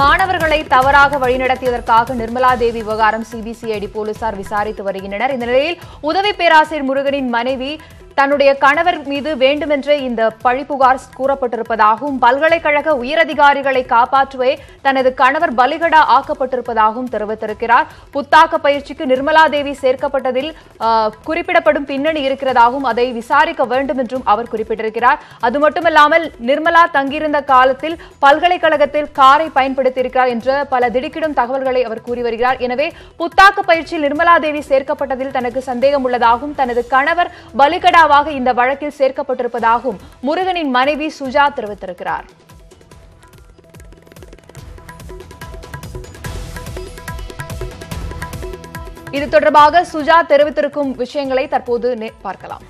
மாணவர்களை தவறாக வழிநடத்தியதற்காக நிர்மலா தேவி விவகாரம் சிபிசிஐடி போலீசார் விசாரித்து வருகின்றனர். இந்த நிலையில் உதவி பேராசிரியர் முருகனின் மனைவி தன்னுடைய கணவர் மீது வேண்டுமென்றே இந்த பழிப்புகார் கூறப்பட்டிருப்பதாகவும் பல்கலைக்கழக உயரதிகாரிகளை காப்பாற்றுவே தனது கணவர் பலிகடா ஆக்கப்பட்டிருப்பதாகவும் தெரிவித்திருக்கிறார். புத்தாக்க பயிற்சிக்கு நிர்மலா தேவி சேர்க்கப்பட்டதில் குறிப்பிடப்படும் பின்னணி இருக்கிறதாகவும் அதை விசாரிக்க வேண்டும் என்றும் அவர் குறிப்பிட்டிருக்கிறார். அது மட்டுமல்லாமல் நிர்மலா தங்கியிருந்த காலத்தில் பல்கலைக்கழகத்தில் காரை பயன்படுத்தியிருக்கிறார் என்ற பல திடுக்கிடும் தகவல்களை அவர் கூறி வருகிறார். எனவே புத்தாக்க பயிற்சியில் நிர்மலா தேவி சேர்க்கப்பட்டதில் தனக்கு சந்தேகம் உள்ளதாகவும் தனது கணவர் பலிகடா இந்த வழக்கில் சேர்க்கப்பட்டிருப்பதாகவும் முருகனின் மனைவி சுஜா தெரிவித்திருக்கிறார். இது தொடர்பாக சுஜா தெரிவித்திருக்கும் விஷயங்களை தற்போது பார்க்கலாம்.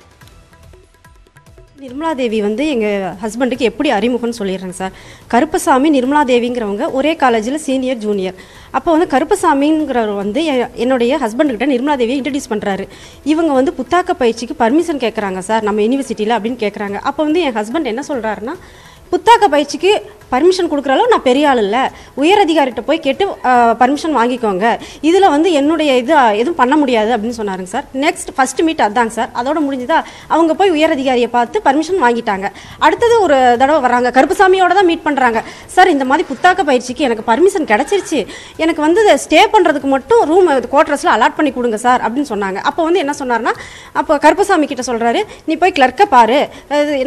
நிர்மலா தேவி வந்து எங்கள் ஹஸ்பண்டுக்கு எப்படி அறிமுகம்னு சொல்லிடுறேங்க சார். கருப்பசாமி நிர்மலா தேவிங்கிறவங்க ஒரே காலேஜில் சீனியர் ஜூனியர். அப்போ வந்து கருப்பசாமிங்கிறவர் வந்து என்னுடைய ஹஸ்பண்டுக்கிட்ட நிர்மலா தேவியை இன்ட்ரடியூஸ் பண்ணுறாரு. இவங்க வந்து புத்தாக்க பயிற்சிக்கு பர்மிஷன் கேட்குறாங்க சார் நம்ம யூனிவர்சிட்டியில் அப்படின்னு கேட்குறாங்க. அப்போ வந்து என் ஹஸ்பண்ட் என்ன சொல்கிறாருன்னா, புத்தாக்க பயிற்சிக்கு பர்மிஷன் கொடுக்குற அளவு நான் பெரிய ஆள் இல்லை, உயர் அதிகாரிகிட்ட போய் கேட்டு பர்மிஷன் வாங்கிக்கோங்க, இதில் வந்து என்னுடைய இது எதுவும் பண்ண முடியாது அப்படின்னு சொன்னாருங்க சார். நெக்ஸ்ட் ஃபஸ்ட் மீட் அதாங்க சார். அதோட முடிஞ்சுதா அவங்க போய் உயர் அதிகாரியை பார்த்து பர்மிஷன் வாங்கிட்டாங்க. அடுத்தது ஒரு தடவை வராங்க, கருப்புசாமியோட தான் மீட் பண்ணுறாங்க. சார் இந்த மாதிரி புத்தாக்க பயிற்சிக்கு எனக்கு பர்மிஷன் கிடச்சிருச்சு, எனக்கு வந்து ஸ்டே பண்ணுறதுக்கு மட்டும் ரூம் குவார்டர்ஸில் அலாட் பண்ணி கொடுங்க சார் அப்படின்னு சொன்னாங்க. அப்போ வந்து என்ன சொன்னார்னா, அப்போ கருப்பசாமி கிட்ட சொல்கிறாரு, நீ போய் கிளர்க்கை பாரு,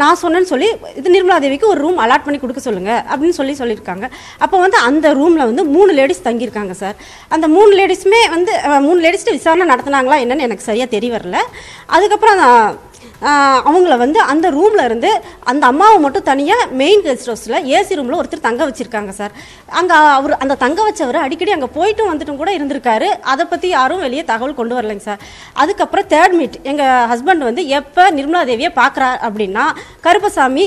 நான் சொன்னேன்னு சொல்லி இது நிர்மலா தேவிக்கு ஒரு ரூம் அலாட் பண்ணி கொடுக்க சொல்லுங்க அப்படின்னு சொல்லியிருக்காங்க. அப்போ வந்து அந்த ரூமில் வந்து 3 லேடிஸ் தங்கியிருக்காங்க சார். அந்த 3 லேடிஸுமே வந்து 3 லேடிஸ்ட்டு விசாரணை நடத்தினாங்களா என்னன்னு எனக்கு சரியாக தெரிய வரல. அதுக்கப்புறம் அவங்கள வந்து அந்த ரூமில் இருந்து அந்த அம்மாவை மட்டும் தனியாக மெயின் கெஸ்ட் ஹவுஸில் ஏசி ரூமில் ஒருத்தர் தங்க வச்சுருக்காங்க சார். அங்கே அவர் அந்த தங்க வச்சவர் அடிக்கடி அங்கே போயிட்டும் வந்துட்டும் கூட இருந்திருக்காரு. அதை பற்றி யாரும் வெளியே தகவல் கொண்டு வரலைங்க சார். அதுக்கப்புறம் தேர்ட் மீட் எங்கள் ஹஸ்பண்ட் வந்து எப்போ நிர்மலா தேவியை பார்க்குறாரு அப்படின்னா, கருப்பசாமி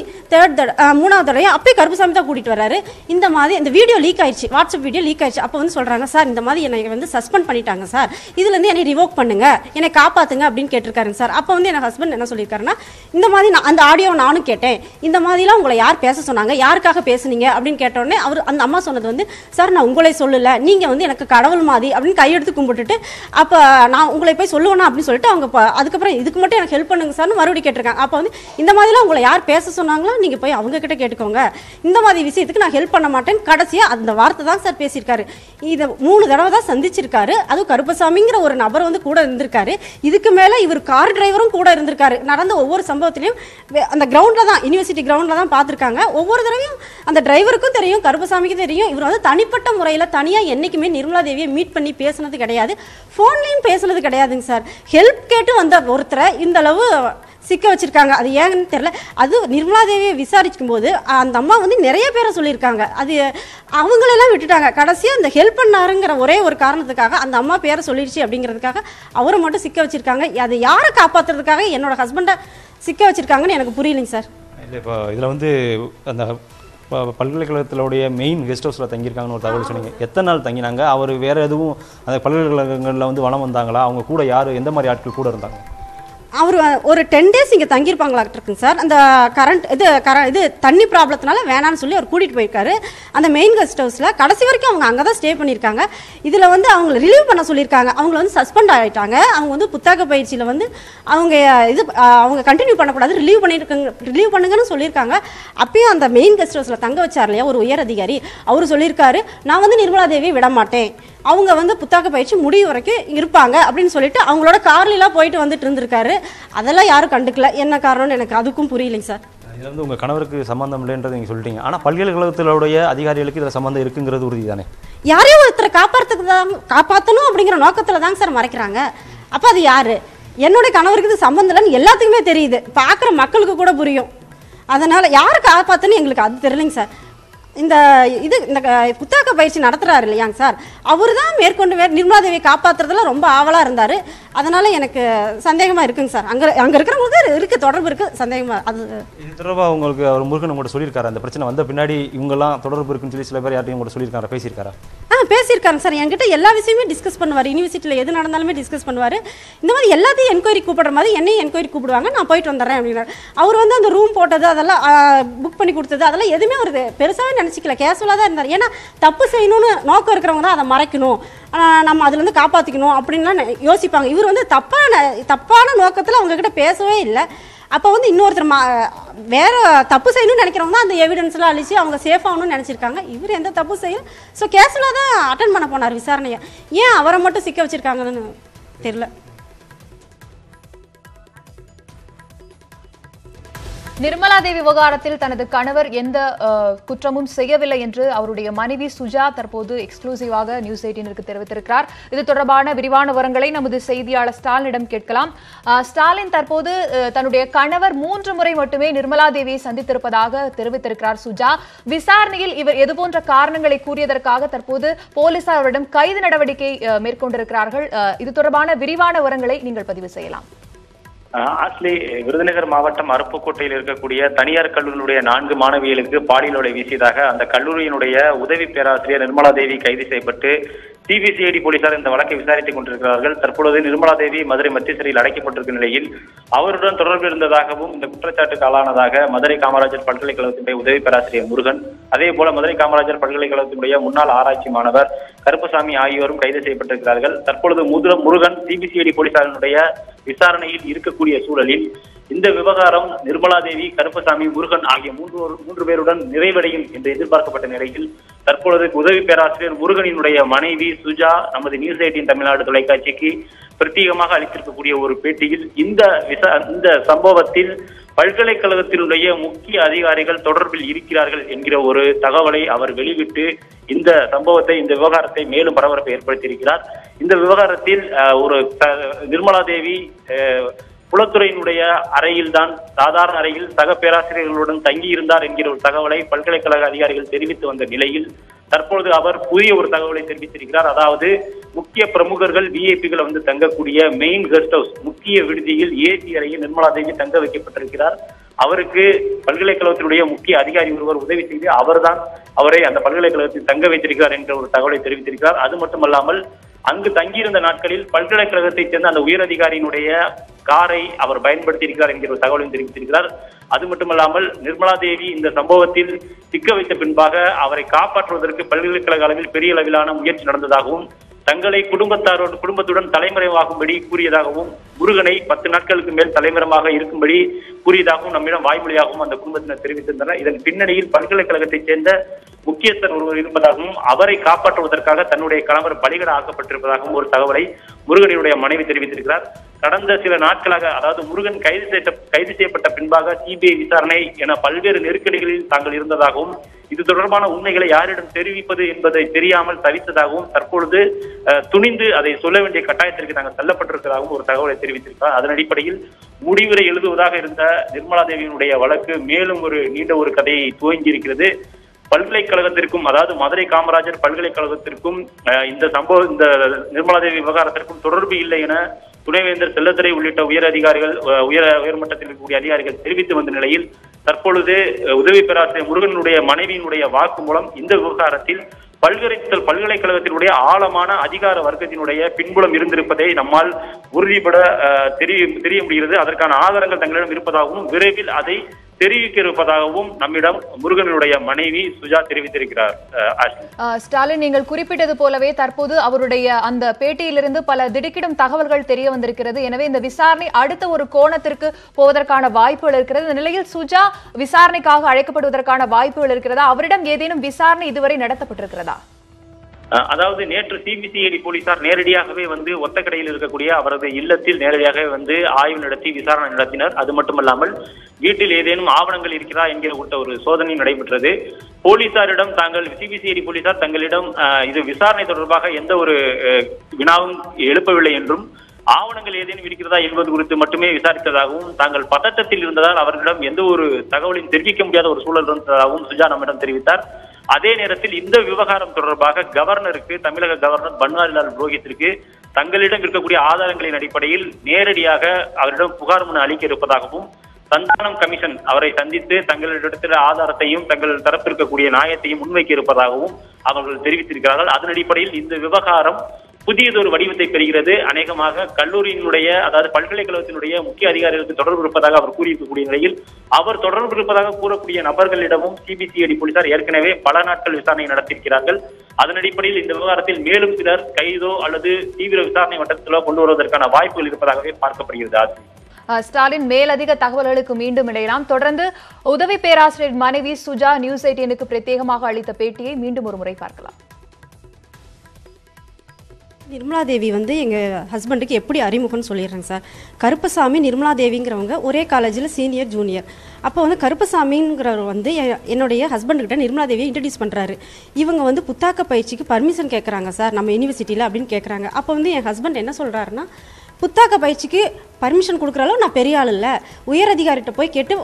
மூணாவது தடவை அப்பயே கருப்பசாமி தான் கூட்டிகிட்டு வர்றாரு. இந்த மாதிரி இந்த வீடியோ லீக் ஆயிடுச்சு, வாட்ஸ்அப் வீடியோ லீக் ஆயிடுச்சு. அப்போ வந்து சொல்கிறாங்க, சார் இந்த மாதிரி என்னை வந்து சஸ்பெண்ட் பண்ணிட்டாங்க சார், இதுலேருந்து என்னை ரிவோக் பண்ணுங்க, என்னை காப்பாற்றுங்க அப்படின்னு கேட்டிருக்காருங்க சார். அப்போ வந்து என் ஹஸ்பண்ட் என்ன சொல்லியிருக்காருன்னா, இந்த மாதிரி அந்த ஆடியோவை நானும் கேட்டேன், இந்த மாதிரிலாம் உங்களை யார் பேச சொன்னாங்க, யாருக்காக பேசுனீங்க அப்படின்னு கேட்டோடனே அவர் அந்த அம்மா சொன்னது வந்து, சார் நான் உங்களை சொல்லலை, நீங்கள் வந்து எனக்கு கடவுள் மாதிரி அப்படின்னு கையெடுத்து கும்பிட்டுட்டு அப்போ நான் உங்களை போய் சொல்லுவேனா அப்படின்னு சொல்லிட்டு அவங்க அதுக்கப்புறம் இதுக்கு மட்டும் எனக்கு ஹெல்ப் பண்ணுங்க சார்னு மறுபடியும் கேட்டிருக்காங்க. அப்போ வந்து இந்த மாதிரிலாம் உங்களை யார் பேச சொன்னாங்களோ நீங்கள் போய் அவங்க கிட்ட கேட்டுக்கோங்க, இந்த மாதிரி விஷயத்துக்கு நான் ஹெல்ப் பண்ண மாட்டேன், கடைசியாக அந்த வார்த்தை தான் சார் பேசியிருக்காரு. இதை 3 தடவை தான் சந்திச்சிருக்காரு. அதுவும் கருப்பசாமிங்கிற ஒரு நபர் வந்து கூட இருந்திருக்காரு. இதுக்கு மேலே இவர் கார் டிரைவரும் கூட இருந்திருக்காரு. நடந்த ஒவ்வொரு சம்பவத்திலையும் அந்த கிரவுண்டில் தான், யூனிவர்சிட்டி கிரவுண்டில் தான் பார்த்துருக்காங்க. ஒவ்வொரு தடவையும் அந்த டிரைவருக்கும் தெரியும், கருப்பசாமிக்கும் தெரியும். இவர் வந்து தனிப்பட்ட முறையில் தனியாக என்றைக்குமே நிர்மலா தேவியை மீட் பண்ணி பேசுனது கிடையாது, ஃபோன்லேயும் பேசுனது கிடையாதுங்க சார். ஹெல்ப் கேட்டு வந்த ஒருத்தரை இந்த அளவு சிக்க வச்சிருக்காங்க. அது ஏன்னு தெரியல. அது நிர்மலா தேவியை விசாரிக்கும் போது அந்த அம்மா வந்து நிறைய பேரை சொல்லியிருக்காங்க, அது அவங்களெல்லாம் விட்டுட்டாங்க. கடைசியாக அந்த ஹெல்ப் பண்ணாருங்கிற ஒரே ஒரு காரணத்துக்காக அந்த அம்மா பேரை சொல்லிடுச்சு அப்படிங்கிறதுக்காக அவரை மட்டும் சிக்க வச்சிருக்காங்க. அது யாரை காப்பாற்றுறதுக்காக என்னோட ஹஸ்பண்டை சிக்க வச்சிருக்காங்கன்னு எனக்கு புரியலைங்க சார். இல்லை, இப்போ இதில் வந்து அந்த பல்கலைக்கழகத்தினுடைய மெயின் கெஸ்ட் ஹவுஸில் தங்கியிருக்காங்கன்னு ஒரு தகவல் சொன்னீங்க. எத்தனை நாள் தங்கினாங்க? அவர் வேறு எதுவும் அந்த பல்கலைக்கழகங்களில் வந்து வளம் வந்தாங்களா? அவங்க கூட யார், எந்த மாதிரி ஆட்கள் கூட இருந்தாங்க? அவர் ஒரு 10 days இங்கே தங்கியிருப்பாங்களாக்குங்க சார். அந்த இது தண்ணி ப்ராப்ளத்தினால வேணான்னு சொல்லி அவர் கூட்டிகிட்டு போயிருக்காரு அந்த மெயின் கெஸ்ட் ஹவுஸில். கடைசி வரைக்கும் அவங்க அங்கே தான் ஸ்டே பண்ணியிருக்காங்க. இதில் வந்து அவங்களை ரிலீவ் பண்ண சொல்லியிருக்காங்க. அவங்கள வந்து சஸ்பெண்ட் ஆகிட்டாங்க. அவங்க வந்து புத்தாக்க பயிற்சியில் வந்து அவங்க கண்டினியூ பண்ணக்கூடாது, ரிலீவ் பண்ணுங்கன்னு சொல்லியிருக்காங்க. அப்பயும் அந்த மெயின் கெஸ்ட் ஹவுஸில் தங்க வச்சார் இல்லையா ஒரு உயர் அதிகாரி, அவர் சொல்லியிருக்காரு, நான் வந்து நிர்மலா தேவியை விட மாட்டேன், அவங்க வந்து புத்தாக்க பயிற்சி முடிவு வரைக்கும் இருப்பாங்க அப்படின்னு சொல்லிட்டு அவங்களோட கார்லாம் போயிட்டு வந்துட்டு இருந்திருக்காரு. அதெல்லாம் யாரும் கண்டுக்கல. என்ன காரணம்னு எனக்கு அதுக்கும் புரியலைங்க சார். இதில் வந்து உங்கள் கணவருக்கு சம்மந்தம் இல்லைன்றது நீங்கள் சொல்லிட்டீங்க. ஆனால் பல்கலைக்கழகத்தினுடைய அதிகாரிகளுக்கு இதில் சம்மந்தம் இருக்குங்கிறது உறுதி தானே? யாரையும் ஒருத்தரை காப்பாற்றணும் அப்படிங்கிற நோக்கத்தில் தாங்க சார் மறைக்கிறாங்க. அப்போ அது யார்? என்னுடைய கணவருக்கு இது சம்மந்தம் இல்லைன்னு எல்லாத்துக்குமே தெரியுது, பார்க்குற மக்களுக்கு கூட புரியும். அதனால் யாரை காப்பாற்றணும் எங்களுக்கு அது தெரியலைங்க சார். இந்த புத்தாக்க பயிற்சி நடத்துறாரு இல்லையாங்க சார், அவர் தான் மேற்கொண்டு நிர்மலா தேவியை காப்பாற்றுறதுல ரொம்ப ஆவலாக இருந்தார். அதனால் எனக்கு சந்தேகமாக இருக்குங்க சார். அங்கே இருக்கிறவங்களுக்கு இருக்குது, தொடர்பு இருக்குது, சந்தேகமாக. அது இது தொடர்பாக உங்களுக்கு அவர் முருகன் உங்கள்கிட்ட சொல்லியிருக்காரு அந்த பிரச்சனை வந்த பின்னாடி இவங்கெல்லாம் தொடர்பு இருக்குன்னு சொல்லி சில பேர் யார்ட்டையும் உங்கள்கிட்ட சொல்லியிருக்காரா, பேசியிருக்காரா? பேசியிருக்காங்க சார். என்கிட்ட எல்லா விஷயமே டிஸ்கஸ் பண்ணுவார். யூனிவர்சிட்டியில் எது நடந்தாலுமே டிஸ்கஸ் பண்ணுவார். இந்த மாதிரி எல்லாத்தையும் என்கொயரி கூப்பிடுற மாதிரி என்னையும் என்கொயரி கூப்பிடுவாங்க, நான் போயிட்டு வந்துடுறேன் அப்படின்னாரு. அவர் வந்து அந்த ரூம் போட்டது அதெல்லாம் புக் பண்ணி கொடுத்தது அதெல்லாம் எதுவுமே ஒரு பெருசாகவே நினச்சிக்கல, கேஷுவலாக தான் இருந்தார். ஏன்னா தப்பு செய்யணும்னு நோக்கம் இருக்கிறவங்க தான் அதை மறைக்கணும், நம்ம அதுலேருந்து காப்பாற்றிக்கணும் அப்படின்லாம் யோசிப்பாங்க. இவர் வந்து தப்பான நோக்கத்தில் அவங்கக்கிட்ட பேசவே இல்லை. அப்போ வந்து இன்னொருத்தர் வேற தப்பு செய்யணும்னு நினைக்கிறவங்க தான் அந்த எவிடன்ஸ்லாம் அழிச்சு அவங்க சேஃப் ஆகணும்னு நினச்சிருக்காங்க. இவர் எந்த தப்பு செய்யல. ஸோ கேஸில் தான் அட்டன் பண்ண போனார் விசாரணையை. ஏன் அவரை மட்டும் சிக்க வச்சுருக்காங்கன்னு தெரியல. நிர்மலா தேவி விவகாரத்தில் தனது கணவர் எந்த குற்றமும் செய்யவில்லை என்று அவருடைய மனைவி சுஜா தற்போது எக்ஸ்க்ளூசிவாக நியூஸ் 18ற்கு தெரிவித்திருக்கிறார். இது தொடர்பான விரிவான விவரங்களை நமது செய்தியாளர் ஸ்டாலினிடம் கேட்கலாம். ஸ்டாலின், தற்போது தன்னுடைய கணவர் 3 முறை மட்டுமே நிர்மலா தேவியை சந்தித்திருப்பதாக தெரிவித்திருக்கிறார் சுஜா. விசாரணையில் இவர் எதுபோன்ற காரணங்களை கூறியதற்காக தற்போது போலீசார் அவரிடம் கைது நடவடிக்கை மேற்கொண்டிருக்கிறார்கள். இது தொடர்பான விரிவான விவரங்களை நீங்கள் பதிவு செய்யலாம். ஆக்சுவலி விருதுநகர் மாவட்டம் அருப்புக்கோட்டையில் இருக்கக்கூடிய தனியார் கல்லூரியினுடைய 4 மாணவிகளுக்கு பாலியல் உலை வீசியதாக அந்த கல்லூரியினுடைய உதவி பேராசிரியர் நிர்மலா தேவி கைது செய்யப்பட்டு சிபிசிஐடி போலீசார் இந்த வழக்கை விசாரித்துக் கொண்டிருக்கிறார்கள். தற்பொழுது நிர்மலா தேவி மதுரை மத்திய சிறையில் அடைக்கப்பட்டிருக்கும் நிலையில் அவருடன் தொடர்பு இருந்ததாகவும் இந்த குற்றச்சாட்டுக்கு ஆளானதாக மதுரை காமராஜர் பல்கலைக்கழகத்தினுடைய உதவி பேராசிரியர் முருகன், அதே போல மதுரை காமராஜர் பல்கலைக்கழகத்தினுடைய முன்னாள் ஆராய்ச்சி மாணவர் கருப்பசாமி ஆகியோரும் கைது செய்யப்பட்டிருக்கிறார்கள். தற்பொழுது முருகன் சிபிசிஐடி போலீசாரினுடைய விசாரணையில் இருக்கக்கூடிய சூழலில் இந்த விவகாரம் நிர்மலா தேவி, கருப்பசாமி, முருகன் ஆகிய மூன்று பேருடன் நிறைவடையும் என்று எதிர்பார்க்கப்பட்ட நிலையில் தற்பொழுது உதவி பேராசிரியர் முருகனினுடைய மனைவி சுஜா நமது நியூஸ் 18 தமிழ்நாடு தொலைக்காட்சிக்கு பிரத்யேகமாக அளித்திருக்கக்கூடிய ஒரு பேட்டியில் இந்த சம்பவத்தில் பல்கலைக்கழகத்தினுடைய முக்கிய அதிகாரிகள் தொடர்பில் இருக்கிறார்கள் என்கிற ஒரு தகவலை அவர் வெளிவிட்டு இந்த விவகாரத்தை மேலும் பரபரப்பை ஏற்படுத்தியிருக்கிறார். இந்த விவகாரத்தில் ஒரு நிர்மலா தேவி புலத்துறையினுடைய அறையில்தான், சாதாரண அறையில் சக பேராசிரியர்களுடன் தங்கியிருந்தார் என்கிற ஒரு தகவலை பல்கலைக்கழக அதிகாரிகள் தெரிவித்து வந்த நிலையில் தற்பொழுது அவர் புதிய ஒரு தகவலை தெரிவித்திருக்கிறார். அதாவது முக்கிய பிரமுகர்கள், விஐபிகள் வந்து தங்கக்கூடிய மெயின் கெஸ்ட் ஹவுஸ் முக்கிய விடுதியில் ஏசி அறையில் நிர்மலா தேவி தங்க வைக்கப்பட்டிருக்கிறார். அவருக்கு பல்கலைக்கழகத்தினுடைய முக்கிய அதிகாரி ஒருவர் உதவி செய்து அவர்தான் அவரை அந்த பல்கலைக்கழகத்தில் தங்க வைத்திருக்கிறார் என்ற ஒரு தகவலை தெரிவித்திருக்கிறார். அது மட்டுமல்லாமல் அங்கு தங்கியிருந்த நாட்களில் பல்கலைக்கழகத்தைச் சேர்ந்த அந்த உயரதிகாரியினுடைய காரை அவர் பயன்படுத்தியிருக்கிறார் என்கிற ஒரு தகவலையும் தெரிவித்திருக்கிறார். அது மட்டுமல்லாமல் நிர்மலா தேவி இந்த சம்பவத்தில் சிக்க வைத்த பின்பாக அவரை காப்பாற்றுவதற்கு பல்கலைக்கழக அளவில் பெரிய அளவிலான முயற்சி நடந்ததாகவும் தங்களை குடும்பத்துடன் தலைமறைவாகும்படி கூறியதாகவும் முருகனை 10 நாட்களுக்கு மேல் தலைமறைவாக இருக்கும்படி கூறியதாகவும் நம்மிடம் வாய்மொழியாகவும் அந்த குடும்பத்தினர் தெரிவித்திருந்தனர். இதன் பின்னணியில் பல்கலைக்கழகத்தைச் சேர்ந்த முக்கியஸ்தர் ஒருவர் இருப்பதாகவும் அவரை காப்பாற்றுவதற்காக தன்னுடைய கணவர் பலிகடா ஆக்கப்பட்டிருப்பதாகவும் ஒரு தகவலை முருகனுடைய மனைவி தெரிவித்திருக்கிறார். கடந்த சில நாட்களாக, அதாவது முருகன் கைது செய்யப்பட்ட பின்பாக சிபிஐ விசாரணை என பல்வேறு நெருக்கடிகளில் தாங்கள் இருந்ததாகவும் இது தொடர்பான உண்மைகளை யாரிடம் தெரிவிப்பது என்பதை தெரியாமல் தவித்ததாகவும் தற்பொழுது துணிந்து அதை சொல்ல வேண்டிய கட்டாயத்திற்கு நாங்கள் தள்ளப்பட்டிருப்பதாகவும் ஒரு தகவலை தெரிவித்திருக்கிறார். அதன் அடிப்படையில் முடிவுரை எழுதுவதாக இருந்த நிர்மலா தேவியினுடைய வழக்கு மேலும் ஒரு நீண்ட ஒரு கதையை துவங்கி இருக்கிறது. பல்கலைக்கழகத்திற்கும், அதாவது மதுரை காமராஜர் பல்கலைக்கழகத்திற்கும் இந்த நிர்மலா தேவி விவகாரத்திற்கும் தொடர்பு இல்லை என துணைவேந்தர் செல்லத்துறை உள்ளிட்ட உயர்மட்டத்தில் இருக்கக்கூடிய அதிகாரிகள் தெரிவித்து வந்த நிலையில் தற்பொழுது உதவி பேராசிரியர் முருகனுடைய மனைவியினுடைய வாக்கு மூலம் இந்த விவகாரத்தில் பல்கலைக்கழகத்தினுடைய ஆழமான அதிகார வர்க்கத்தினுடைய பின்புலம் இருந்திருப்பதை நம்மால் உறுதிபட தெரிய முடிகிறது. அதற்கான ஆதாரங்கள் தங்களிடம் இருப்பதாகவும் விரைவில் அதை தெரிவிக்க இருப்பதாகவும் நம்மிடம் முருகனுடைய மனைவி சுஜா தெரிவித்திருக்கிறார். ஸ்டாலின், நீங்கள் குறிப்பிட்டது போலவே தற்போது அவருடைய அந்த பேட்டியிலிருந்து பல திடுக்கிடும் தகவல்கள் தெரிய வந்திருக்கிறது. எனவே இந்த விசாரணை அடுத்த ஒரு கோணத்திற்கு போவதற்கான வாய்ப்புகள் இருக்கிறது. இந்த நிலையில் சுஜா விசாரணைக்காக அழைக்கப்படுவதற்கான வாய்ப்புகள் இருக்கிறதா? அவரிடம் ஏதேனும் விசாரணை இதுவரை நடத்தப்பட்டிருக்கிறதா? அதாவது நேற்று சிபிசிஐடி போலீசார் நேரடியாகவே வந்து ஒத்தக்கடையில் இருக்கக்கூடிய அவரது இல்லத்தில் நேரடியாகவே வந்து ஆய்வு நடத்தி விசாரணை நடத்தினர். அது மட்டுமல்லாமல் வீட்டில் ஏதேனும் ஆவணங்கள் இருக்கிறதா என்கிற ஒரு சோதனை நடைபெற்றது. போலீசாரிடம் சிபிசிஐடி போலீசார் தங்களிடம் இது விசாரணை தொடர்பாக எந்த ஒரு வினாவும் எழுப்பவில்லை என்றும் ஆவணங்கள் ஏதேனும் இருக்கிறதா என்பது குறித்து மட்டுமே விசாரித்ததாகவும் தாங்கள் பதட்டத்தில் இருந்ததால் அவர்களிடம் எந்த ஒரு தகவலையும் தெரிவிக்க முடியாத ஒரு சூழல் இருந்ததாகவும் சுஜா நம்மிடம் தெரிவித்தார். அதே நேரத்தில் இந்த விவகாரம் தொடர்பாக கவர்னருக்கு, தமிழக கவர்னர் பன்வாரிலால் புரோஹித்திற்கு தங்களிடம் இருக்கக்கூடிய ஆதாரங்களின் அடிப்படையில் நேரடியாக அவரிடம் புகார் மனு அளிக்க இருப்பதாகவும், சந்தானம் கமிஷன் அவரை சந்தித்து தங்களிடத்தில் ஆதாரத்தையும் தங்கள் தரப்பிருக்கக்கூடிய நியாயத்தையும் முன்வைக்க இருப்பதாகவும் அவர்கள் தெரிவித்திருக்கிறார்கள். அதன் அடிப்படையில் இந்த விவகாரம் புதியதொரு வடிவத்தை பெறுகிறது. அநேகமாக கல்லூரியினுடைய, அதாவது பல்கலைக்கழகத்தினுடைய முக்கிய அதிகாரிகளுக்கு தொடர்பு இருப்பதாக அவர் கூறியிருக்கக்கூடிய நிலையில், அவர் தொடர்பு இருப்பதாக கூறக்கூடிய நபர்களிடமும் சிபிசிஐடி போலீசார் ஏற்கனவே பல நாட்கள் விசாரணை நடத்தியிருக்கிறார்கள். அதன் அடிப்படையில் இந்த விவகாரத்தில் மேலும் சிலர் கைதோ அல்லது தீவிர விசாரணை மட்டத்திலோ கொண்டு வருவதற்கான வாய்ப்புகள் இருப்பதாகவே பார்க்கப்படுகிறது. ஸ்டாலின், மேலதிக தகவல்களுக்கு மீண்டும் இணையலாம். தொடர்ந்து உதவி பேராசிரியர் மனைவி சுஜா நியூஸ் 18க்கு பிரத்யேகமாக அளித்த பேட்டியை மீண்டும் ஒரு முறை பார்க்கலாம். நிர்மலா தேவி வந்து எங்கள் ஹஸ்பண்டுக்கு எப்படி அறிமுகம்னு சொல்லிடுறேங்க சார். கருப்பசாமி நிர்மலா தேவிங்கிறவங்க ஒரே காலேஜில் சீனியர் ஜூனியர். அப்போ வந்து கருப்பசாமிங்கிறவர் வந்து என்னுடைய ஹஸ்பண்டுக்கிட்ட நிர்மலா தேவியை இன்ட்ரடியூஸ் பண்ணுறாரு. இவங்க வந்து புத்தாக்க பயிற்சிக்கு பர்மிஷன் கேட்குறாங்க சார் நம்ம யூனிவர்சிட்டியில் அப்படின்னு கேட்குறாங்க. அப்போ வந்து என் ஹஸ்பண்ட் என்ன சொல்கிறாருன்னா, புத்தாக்க பயிற்சிக்கு பர்மிஷன் கொடுக்குறாலும் நான் பெரிய ஆள் இல்லை, உயர் அதிகாரிகிட்ட போய் கேட்டு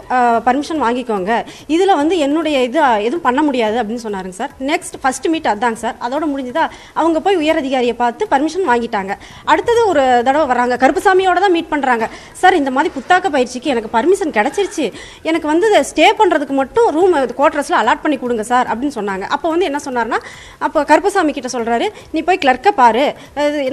பர்மிஷன் வாங்கிக்கோங்க, இதில் வந்து என்னுடைய இது எதுவும் பண்ண முடியாது அப்படின்னு சொன்னாருங்க சார். நெக்ஸ்ட் ஃபஸ்ட்டு மீட் அதாங்க சார். அதோட முடிஞ்சுதா அவங்க போய் உயர் அதிகாரியை பார்த்து பர்மிஷன் வாங்கிட்டாங்க. அடுத்தது ஒரு தடவை வராங்க, கருப்பசாமியோட தான் மீட் பண்ணுறாங்க. சார் இந்த மாதிரி புத்தாக்க பயிற்சிக்கு எனக்கு பர்மிஷன் கிடச்சிருச்சு, எனக்கு வந்து ஸ்டே பண்ணுறதுக்கு மட்டும் ரூம் குவார்டர்ஸில் அலாட் பண்ணி கொடுங்க சார் அப்படின்னு சொன்னாங்க. அப்போ வந்து என்ன சொன்னார்னா, அப்போ கருப்பசாமி கிட்ட சொல்கிறாரு, நீ போய் கிளர்க்கை பாரு,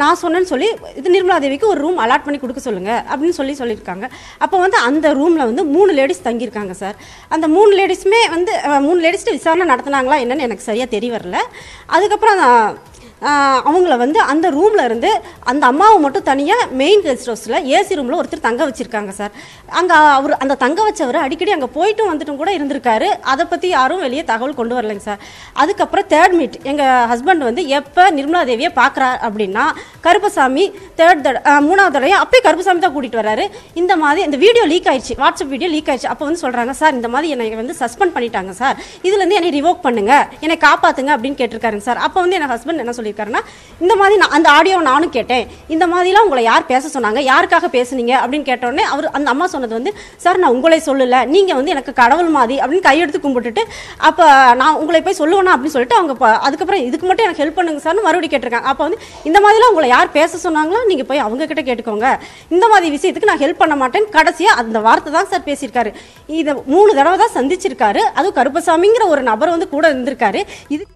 நான் சொன்னேன்னு சொல்லி இது நிர்மலா தேவிக்கு ஒரு ரூம் அலாட் பண்ணி கொடுக்க சொல்லுங்கள் அப்படின்னு சொல்லியிருக்காங்க. அப்போ வந்து அந்த ரூமில் வந்து 3 லேடிஸ் தங்கியிருக்காங்க சார். அந்த 3 லேடிஸுமே வந்து 3 லேடிஸ்ட்டு விசாரணை நடத்தினாங்களா என்னன்னு எனக்கு சரியாக தெரிய வரல. அதுக்கப்புறம் அவங்கள வந்து அந்த ரூமில் இருந்து அந்த அம்மாவை மட்டும் தனியாக மெயின் கெஸ்ட் ஹவுஸில் ஏசி ரூமில் ஒருத்தர் தங்க வச்சுருக்காங்க சார். அங்கே அவர் அந்த தங்க வச்சவர் அடிக்கடி அங்கே போயிட்டும் வந்துட்டும் கூட இருந்திருக்காரு. அதை பற்றி யாரும் வெளியே தகவல் கொண்டு வரலைங்க சார். அதுக்கப்புறம் தேர்ட் மீட் எங்கள் ஹஸ்பண்ட் வந்து எப்போ நிர்மலா தேவியை பார்க்குறார் அப்படின்னா, கருப்பசாமி மூணாவது தடவை அப்பயே கருப்பசாமி தான் கூட்டிகிட்டு வர்றாரு. இந்த மாதிரி இந்த வீடியோ லீக் ஆயிடுச்சு, வாட்ஸ்அப் வீடியோ லீக் ஆயிடுச்சு. அப்போ வந்து சொல்கிறாங்க, சார் இந்த மாதிரி என்னை வந்து சஸ்பெண்ட் பண்ணிட்டாங்க சார், இதுலேருந்து என்னை ரிவோக் பண்ணுங்க, என்னை காப்பாற்றுங்க அப்படின்னு கேட்டிருக்காருங்க சார். அப்போ வந்து என் ஹஸ்பண்ட் என்ன சொல்லியிருக்காருன்னா, இந்த மாதிரி அந்த ஆடியோவை நானும் கேட்டேன், இந்த மாதிரிலாம் உங்களை யார் பேச சொன்னாங்க, யாருக்காக பேசுனீங்க அப்படின்னு கேட்டோடனே அவர் அந்த அம்மா சொன்னது வந்து, சார் நான் உங்களை சொல்லலை, நீங்கள் வந்து எனக்கு கடவுள் மாதிரி அப்படின்னு கையெடுத்து கும்பிட்டுட்டு, அப்போ நான் உங்களை போய் சொல்லுவேனா அப்படின்னு சொல்லிட்டு அவங்க அதுக்கப்புறம் இதுக்கு மட்டும் எனக்கு ஹெல்ப் பண்ணுங்க சார்னு மறுபடியும் கேட்டிருக்காங்க. அப்போ வந்து இந்த மாதிரிலாம் உங்களை யார் பேச சொன்னாங்களோ நீங்கள் போய் அவங்க கிட்ட கேட்டுக்கோங்க, இந்த மாதிரி விஷயத்துக்கு நான் ஹெல்ப் பண்ண மாட்டேன், கடைசியாக அந்த வார்த்தை தான் சார் பேசியிருக்காரு. இதை 3 தடவை தான் சந்திச்சிருக்காரு. அதுவும் கருப்பசாமிங்கிற ஒரு நபர் வந்து கூட இருந்திருக்காரு. இது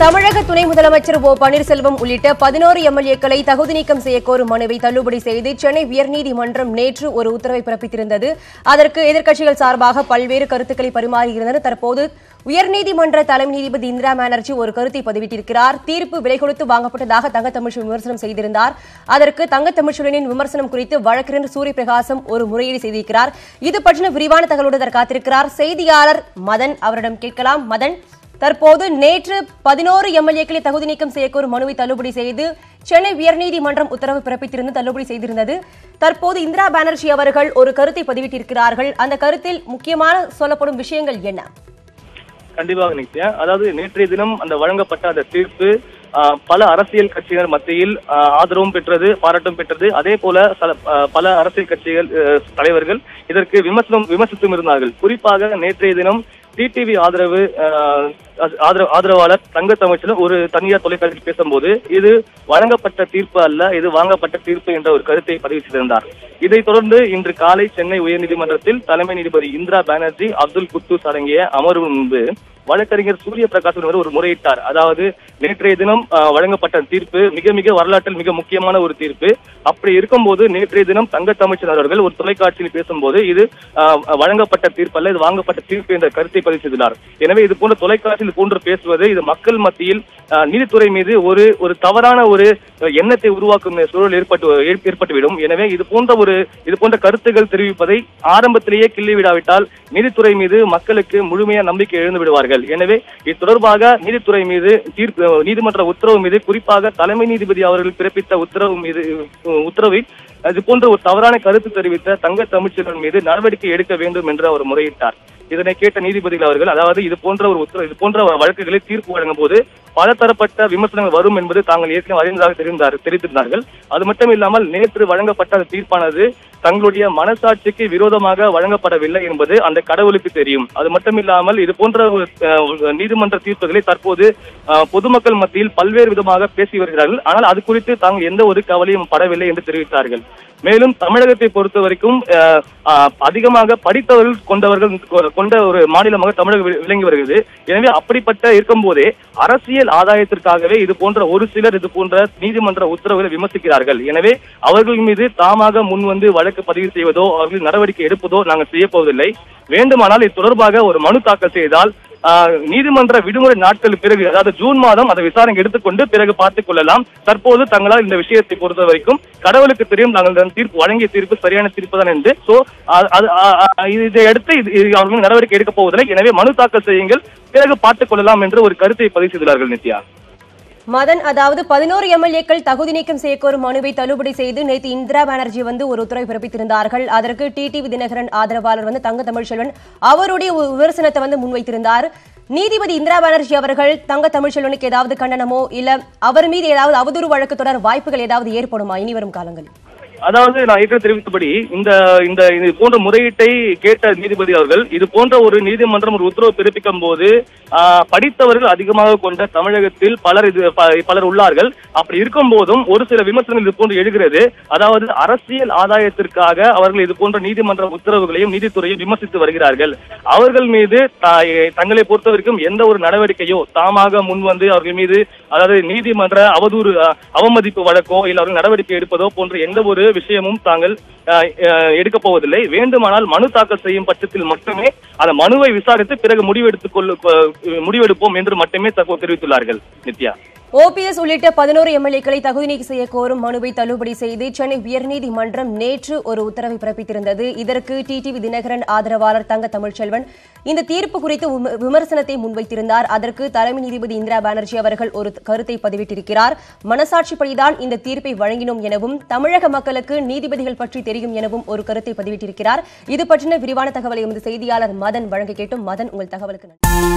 தமிழக துணை முதலமைச்சர் ஓ பன்னீர்செல்வம் உள்ளிட்ட 11 எம்எல்ஏக்களை தகுதி நீக்கம் செய்யக்கோரும் மனுவை தள்ளுபடி செய்து சென்னை உயர்நீதிமன்றம் நேற்று ஒரு உத்தரவை பிறப்பித்திருந்தது. அதற்கு எதிர்க்கட்சிகள் சார்பாக பல்வேறு கருத்துக்களை பரிமாறியிருந்தனர். தற்போது உயர்நீதிமன்ற தலைமை நீதிபதி இந்திரா பானர்ஜி ஒரு கருத்தை பதிவிட்டிருக்கிறார். தீர்ப்பு விலை கொடுத்து வாங்கப்பட்டதாக தங்கத்தமிழ்ச்செல்வன் விமர்சனம் செய்திருந்தார். அதற்கு தங்கத்தமிழ்ச்செல்வனின் விமர்சனம் குறித்து வழக்கறிஞர் சூரியபிரகாசம் ஒரு முறையீடு செய்திருக்கிறார். இது பற்றின விரிவான தகவலுடன் காத்திருக்கிறார் செய்தியாளர் மதன். அவரிடம் கேட்கலாம். மதன், தற்போது நேற்று 11 எம்எல்ஏக்களை தகுதி நீக்கம் செய்யக்கோரும் மனுவை தள்ளுபடி செய்து சென்னை உயர்நீதிமன்றம் உத்தரவு பிறப்பித்திருந்து தள்ளுபடி செய்திருந்தது. தற்போது இந்திரா பானர்ஜி அவர்கள் ஒரு கருத்தை பதிவிட்டிருக்கிறார்கள். அந்த கருத்தில் முக்கியமான சொல்லப்படும் விஷயங்கள் என்ன? கண்டிப்பாக நித்யா, அதாவது நேற்றைய தினம் அந்த வழங்கப்பட்ட அந்த தீர்ப்பு பல அரசியல் கட்சியினர் மத்தியில் ஆதரவும் பெற்றது, பாராட்டும் பெற்றது. அதே போல பல அரசியல் கட்சிகள் தலைவர்கள் இதற்கு விமர்சித்தும் இருந்தார்கள். குறிப்பாக நேற்றைய தினம் டிடிவி ஆதரவாளர் தங்கத்தமிழ்ச்செல்வன் ஒரு தனியார் தொலைக்காட்சியில் பேசும்போது இது வழங்கப்பட்ட தீர்ப்பு அல்ல, இது வாங்கப்பட்ட தீர்ப்பு என்ற ஒரு கருத்தை பதிவு செய்திருந்தார். இதைத் தொடர்ந்து இன்று காலை சென்னை உயர்நீதிமன்றத்தில் தலைமை நீதிபதி இந்திரா பானர்ஜி, அப்துல் குத்தூஸ் அடங்கிய அமர்வு முன்பு வழக்கறிஞர் சூரிய பிரகாஷ் ஒரு முறையிட்டார். அதாவது நேற்றைய தினம் வழங்கப்பட்ட தீர்ப்பு மிக மிக வரலாற்றில் மிக முக்கியமான ஒரு தீர்ப்பு. அப்படி இருக்கும்போது நேற்றைய தினம் தங்கத்தமிழ்ச்செல்வன் அவர்கள் ஒரு தொலைக்காட்சியில் பேசும்போது இது வழங்கப்பட்ட தீர்ப்பு அல்ல, இது வாங்கப்பட்ட தீர்ப்பு என்ற கருத்தை பதிவு செய்துள்ளார். எனவே இது போன்ற தொலைக்காட்சியில் போன்று பேசுவது இது மக்கள் மத்தியில் நீதித்துறை மீது ஒரு தவறான ஒரு எண்ணத்தை உருவாக்கும் சூழல் ஏற்பட்டுவிடும். எனவே இது போன்ற கருத்துக்கள் தெரிவிப்பதை ஆரம்பத்திலேயே கிள்ளிவிடாவிட்டால் நீதித்துறை மீது மக்களுக்கு முழுமையான நம்பிக்கை எழுந்து விடுவார்கள். எனவே இது தொடர்பாக நீதித்துறை மீது நீதிமன்ற உத்தரவு மீது, குறிப்பாக தலைமை நீதிபதி அவர்கள் பிறப்பித்த உத்தரவில் இது போன்ற ஒரு தவறான கருத்து தெரிவித்த தங்கத்தமிழ்ச்செல்வன் மீது நடவடிக்கை எடுக்க வேண்டும் என்று அவர் முறையிட்டார். இதனை கேட்ட நீதிபதிகள் அவர்கள், அதாவது இது போன்ற வழக்குகளை தீர்ப்பு வழங்கும் போது பல தரப்பட்ட விமர்சனங்கள் வரும் என்பது தாங்கள் ஏற்கனவே அறிந்ததாக தெரிவித்திருந்தார்கள். அது மட்டும் இல்லாமல் நேற்று வழங்கப்பட்ட அந்த தீர்ப்பானது தங்களுடைய மனசாட்சிக்கு விரோதமாக வழங்கப்படவில்லை என்பது அந்த கடவுளுக்கு தெரியும். அது மட்டும் இல்லாமல் இது போன்ற நீதிமன்ற தீர்ப்புகளை தற்போது பொதுமக்கள் மத்தியில் பல்வேறு விதமாக பேசி வருகிறார்கள். ஆனால் அது குறித்து தாங்கள் எந்த ஒரு கவலையும் படவில்லை என்று தெரிவித்தார்கள். மேலும் தமிழகத்தை பொறுத்த வரைக்கும் அதிகமாக படித்தவர்கள் கொண்ட ஒரு மாநிலமாக தமிழகம் விளங்கி வருகிறது. எனவே அப்படிப்பட்ட இருக்கும் போதே அரசியல் ஆதாயத்திற்காகவே இது போன்ற ஒரு சிலர் இது போன்ற நீதிமன்ற உத்தரவுகளை விமர்சிக்கிறார்கள். எனவே அவர்கள் மீது தாமாக முன்வந்து வழக்கு பதிவு செய்வதோ அவர்கள் நடவடிக்கை எடுப்பதோ நாங்கள் செய்ய போவதில்லை. வேண்டுமானால் இது தொடர்பாக ஒரு மனு தாக்கல் செய்தால் நீதிமன்ற விடுமுறை நாட்கள் பிறகு, அதாவது ஜூன் மாதம் அதை விசாரணை எடுத்துக்கொண்டு பிறகு பார்த்துக் கொள்ளலாம். தற்போது தங்களால் இந்த விஷயத்தை பொறுத்த வரைக்கும் கடவுளுக்கு தெரியும் நாங்கள் தீர்ப்பு வழங்கிய தீர்ப்பு சரியான தீர்ப்பு தான் என்று. இதை அடுத்து அவர்கள் நடவடிக்கை எடுக்கப் போவதில்லை. எனவே மனு தாக்கல் செய்யுங்கள், பிறகு பார்த்துக் கொள்ளலாம் என்று ஒரு கருத்தை பதிவு செய்துள்ளார்கள். நித்யா, மதன், அதாவது 11 எம்எல்ஏக்கள் தகுதி நீக்கம் செய்யக்கோரும் மனுவை தள்ளுபடி செய்து நேற்று இந்திரா பானர்ஜி ஒரு உத்தரவை பிறப்பித்திருந்தார்கள். அதற்கு டிடிவி தினகரன் ஆதரவாளர் தங்கத்தமிழ்ச்செல்வன் அவருடைய விமர்சனத்தை முன்வைத்திருந்தார். நீதிபதி இந்திரா பானர்ஜி அவர்கள் தங்கத்தமிழ்ச்செல்வனுக்கு ஏதாவது கண்டனமோ இல்ல அவர் மீது ஏதாவது அவதூறு வழக்கு தொடர் வாய்ப்புகள் ஏதாவது ஏற்படுமா இனி வரும் காலங்களில்? அதாவது நான் ஏற்கனவே தெரிவித்தபடி இந்த போன்ற முறையீட்டை கேட்ட நீதிபதி அவர்கள் இது போன்ற ஒரு நீதிமன்றம் ஒரு உத்தரவு பிறப்பிக்கும் போது படித்தவர்கள் அதிகமாக கொண்ட தமிழகத்தில் பலர் உள்ளார்கள். அப்படி இருக்கும் போதும் ஒரு சில விமர்சனங்கள் இது போன்று எழுகிறது. அதாவது அரசியல் ஆதாயத்திற்காக அவர்கள் இது போன்ற நீதிமன்ற உத்தரவுகளையும் நீதித்துறையும் விமர்சித்து வருகிறார்கள். அவர்கள் மீது தங்களை பொறுத்தவரைக்கும் எந்த ஒரு நடவடிக்கையோ தாமாக முன்வந்து அவர்கள் மீது, அதாவது நீதிமன்ற அவமதிப்பு வழக்கோ இல்லை அவர்கள் நடவடிக்கை எடுப்பதோ போன்ற எந்த ஒரு விஷயமும் தாங்கள் எடுக்கப் போவதில்லை. வேண்டுமானால் மனு தாக்கல் செய்யும் பட்சத்தில் மட்டுமே அந்த மனுவை விசாரித்து பிறகு முடிவெடுப்போம் என்று மட்டுமே தெரிவித்துள்ளார்கள். நித்யா, ஓபிஎஸ் உள்ளிட்ட 11 எம்எல்ஏக்களை தகுதி நீக்கம் செய்ய கோரும் மனுவை தள்ளுபடி செய்து சென்னை உயர்நீதிமன்றம் நேற்று ஒரு உத்தரவை பிறப்பித்திருந்தது. இதற்கு டிடிவி தினகரன் ஆதரவாளர் தங்கத்தமிழ்ச்செல்வன் இந்த தீர்ப்பு குறித்து விமர்சனத்தை முன்வைத்திருந்தார். அதற்கு தலைமை நீதிபதி இந்திரா பானர்ஜி அவர்கள் ஒரு கருத்தை பதிவிட்டிருக்கிறார். மனசாட்சிப்படிதான் இந்த தீர்ப்பை வழங்கினோம் எனவும் தமிழக மக்களுக்கு நீதிபதிகள் பற்றி தெரியும் எனவும் ஒரு கருத்தை பதிவிட்டிருக்கிறார். இது பற்றின விரிவான தகவலை எமது செய்தியாளர் மதன் வழங்க கேட்டும். மதன், உங்கள் தகவலுக்கு நன்றி.